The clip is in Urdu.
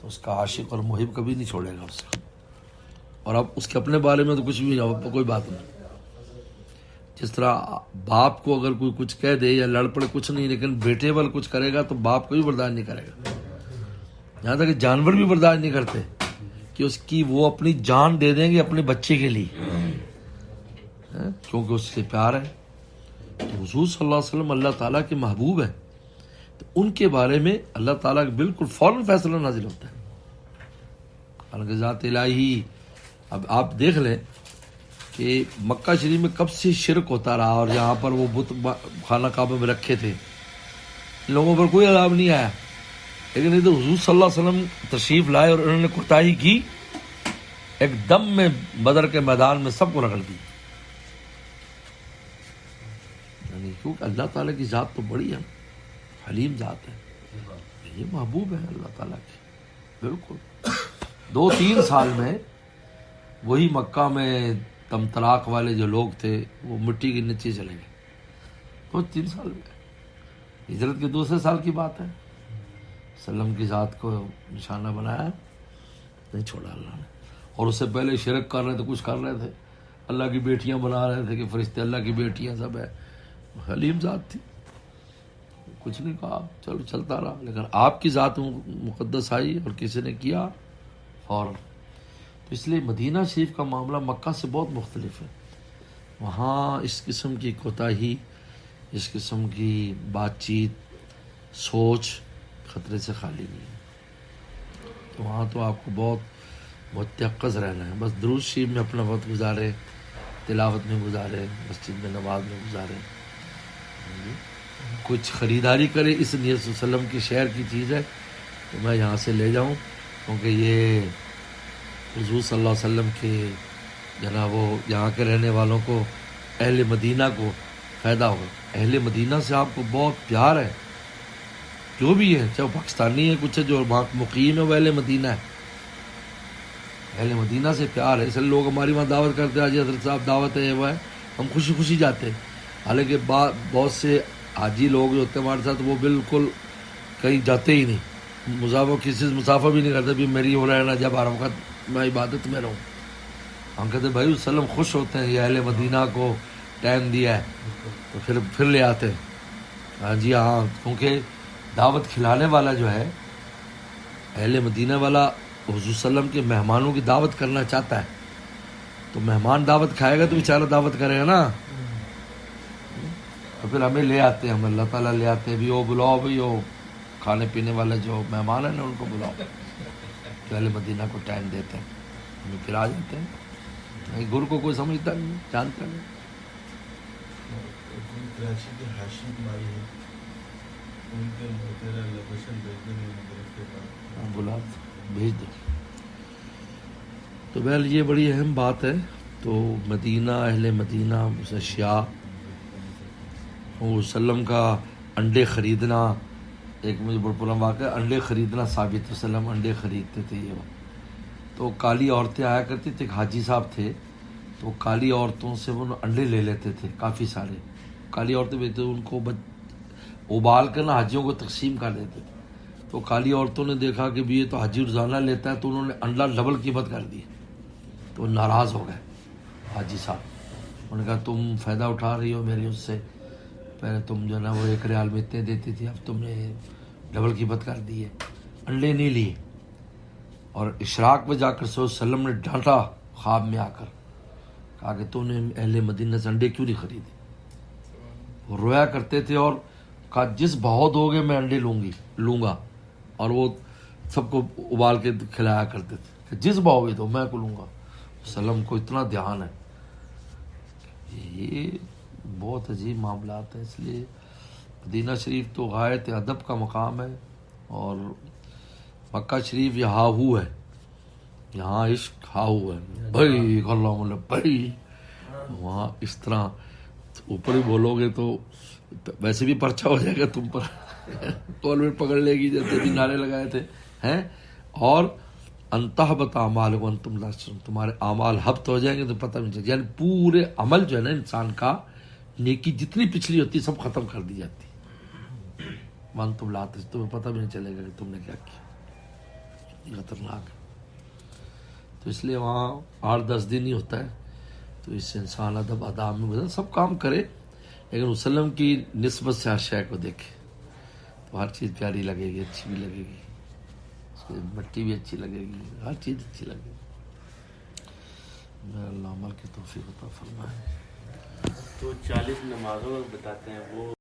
تو اس کا عاشق اور محب کبھی نہیں چھوڑے گا اس کو. اور اب اس کے اپنے بارے میں تو کچھ بھی کوئی بات نہیں. جس طرح باپ کو اگر کوئی کچھ کہہ دے یا لڑ پڑے کچھ نہیں، لیکن بیٹے پر کچھ کرے گا تو باپ کو بھی برداشت نہیں کرے گا. یہاں تک کہ جانور بھی برداشت نہیں کرتے کہ اس کی وہ اپنی جان دے دیں گے اپنے بچے کے لیے، کیونکہ اس سے پیار ہے. تو حضور صلی اللہ علیہ وسلم اللہ تعالیٰ کے محبوب ہیں، تو ان کے بارے میں اللہ تعالیٰ بالکل فوراً فیصلہ نازل ہوتا ہے. حالانکہ ذات الہی، اب آپ دیکھ لیں کہ مکہ شریف میں کب سے شرک ہوتا رہا، اور یہاں پر وہ بت خانہ کعبہ میں رکھے تھے، لوگوں پر کوئی عذاب نہیں آیا. لیکن ادھر حضور صلی اللہ علیہ وسلم تشریف لائے اور انہوں نے کوتاہی کی، ایک دم میں بدر کے میدان میں سب کو رگڑ دی. یعنی کیونکہ اللہ تعالیٰ کی ذات تو بڑی ہے، حلیم ذات ہے، یہ محبوب ہے اللہ تعالیٰ کی. بالکل 2-3 سال میں وہی مکہ میں طلاق والے جو لوگ تھے وہ مٹی کے نیچے چلے گئے. 2-3 سال میں، ہجرت کے 2 سال کی بات ہے. وسلم کی ذات کو نشانہ بنایا، نہیں چھوڑا اللہ نے. اور اس سے پہلے شرک کر رہے تھے، کچھ کر رہے تھے، اللہ کی بیٹیاں بنا رہے تھے کہ فرشتے اللہ کی بیٹیاں سب ہے. حلیم ذات تھی، کچھ نہیں کہا، چلو چلتا رہا. لیکن آپ کی ذات مقدس آئی اور کسی نے کیا فوراً. تو اس لیے مدینہ شریف کا معاملہ مکہ سے بہت مختلف ہے. وہاں اس قسم کی کوتاہی، اس قسم کی بات چیت، سوچ خطرے سے خالی نہیں ہے. تو وہاں تو آپ کو بہت متیقظ رہنا ہے. بس درود شریف میں اپنا وقت گزارے، تلاوت میں گزارے، مسجد میں نماز میں گزارے، کچھ خریداری کرے اس نیت سے وسلم کی شہر کی چیز ہے تو میں یہاں سے لے جاؤں، کیونکہ یہ حضور صلی اللہ علیہ وسلم کے جناب وہ یہاں کے رہنے والوں کو، اہل مدینہ کو فائدہ ہوگا. اہل مدینہ سے آپ کو بہت پیار ہے، جو بھی ہے، چاہے پاکستانی ہے، کچھ ہے جو مقیم ہے، وہ اہل مدینہ ہے. اہل مدینہ سے پیار ہے، اس لیے لوگ ہماری وہاں دعوت کرتے ہیں، حاجی حضرت صاحب دعوت ہے، وہ ہے، ہم خوشی خوشی جاتے ہیں. حالانکہ بہت سے حاجی لوگ جو ہوتے ہیں ہمارے ساتھ، وہ بالکل کہیں جاتے ہی نہیں، کسی سے مسافر بھی نہیں کرتے. بھی میری ہو رہا ہے نا، جب ہر وقت میں عبادت میں رہوں. ہم کہتے ہیں بھائی وسلم خوش ہوتے ہیں، یہ اہل مدینہ کو ٹائم دیا ہے تو پھر لے آتے ہیں. ہاں جی ہاں، کیونکہ دعوت کھلانے والا جو ہے اہل مدینہ والا، حضور صلی اللہ علیہ وسلم کے مہمانوں کی دعوت کرنا چاہتا ہے. تو مہمان دعوت کھائے گا تو بیچارہ دعوت کرے گا نا. تو پھر ہمیں لے آتے ہیں، ہم اللہ تعالیٰ لے آتے ہیں بھی وہ بلاؤ بھائی، وہ کھانے پینے والے جو مہمان ہیں نا ان کو بلاؤ. تو اہل مدینہ کو ٹائم دیتے ہیں، ہمیں پھر آ جاتے ہیں. گر کو کوئی سمجھتا نہیں، جانتا نہیں. بلا بھیج دو. تو بہرحال یہ بڑی اہم بات ہے. تو مدینہ، اہل مدینہ، اشیاء، وسلم کا انڈے خریدنا، ایک مجھے بڑا پرانا واقعہ، انڈے خریدنا ثابت، وسلم انڈے خریدتے تھے. یہ تو کالی عورتیں آیا کرتی تھی، ایک حاجی صاحب تھے، تو کالی عورتوں سے وہ انڈے لے لیتے تھے کافی سارے. کالی عورتیں بیچتے، ان کو ابال کر نا حاجیوں کو تقسیم کر دیتے. تو کالی عورتوں نے دیکھا کہ بھی یہ تو حاجی روزانہ لیتا ہے، تو انہوں نے انڈا ڈبل قیمت کر دی. تو ناراض ہو گئے حاجی صاحب. انہوں نے کہا تم فائدہ اٹھا رہی ہو میری اس سے، پہلے تم جو ہے نا وہ 1 ریال میں اتنے دیتی تھی، اب تم نے ڈبل قیمت کر دی ہے. انڈے نہیں لیے. اور اشراق میں جا کر صلی اللہ علیہ وسلم نے ڈانٹا خواب میں آ کر، کہا کہ تم نے اہل مدینہ سے انڈے کیوں نہیں خریدے. وہ رویا کرتے تھے اور کہا جس بہت دو گے میں انڈے لوں گا. اور وہ سب کو ابال کے کھلایا کرتے تھے کہ جس بہو گے تو میں کو لوں گا. وسلم کو اتنا دھیان ہے. یہ بہت عجیب معاملات ہیں. اس لیے مدینہ شریف تو غایت ادب کا مقام ہے، اور مکہ شریف یہ ہاہو ہے، یہاں عشق ہاہو ہے بھائی، اللہ ملہ بھائی. وہاں اس طرح اوپر ہی بولو گے تو ویسے بھی پرچہ ہو جائے گا تم پر، گورنمنٹ پکڑ لے گی، جیسے بھی نعرے لگائے تھے ہیں. اور انتہبت اعمالکم وانتم لا تشعرون، تمہارے اعمال ہبت ہو جائیں گے تو پتہ نہیں چلے. یعنی پورے عمل جو ہے نا انسان کا، نیکی جتنی پچھلی ہوتی سب ختم کر دی جاتی. وانتم لا تشعرون، تمہیں پتہ بھی نہیں چلے گا کہ تم نے کیا کیا. یہ خطرناک ہے. تو اس لیے وہاں 8-10 دن ہی ہوتا ہے. تو اس سے انسان ادب آداب میں بدل سب کام کرے، لیکن وسلم کی نسبت سے ہر شے کو دیکھے تو ہر چیز پیاری لگے گی، اچھی بھی لگے گی، اس کی مٹی بھی اچھی لگے گی، ہر چیز اچھی لگے گی. اللہ عمل کی توفیق عطا فرمائے. تو 40 نمازوں بتاتے ہیں وہ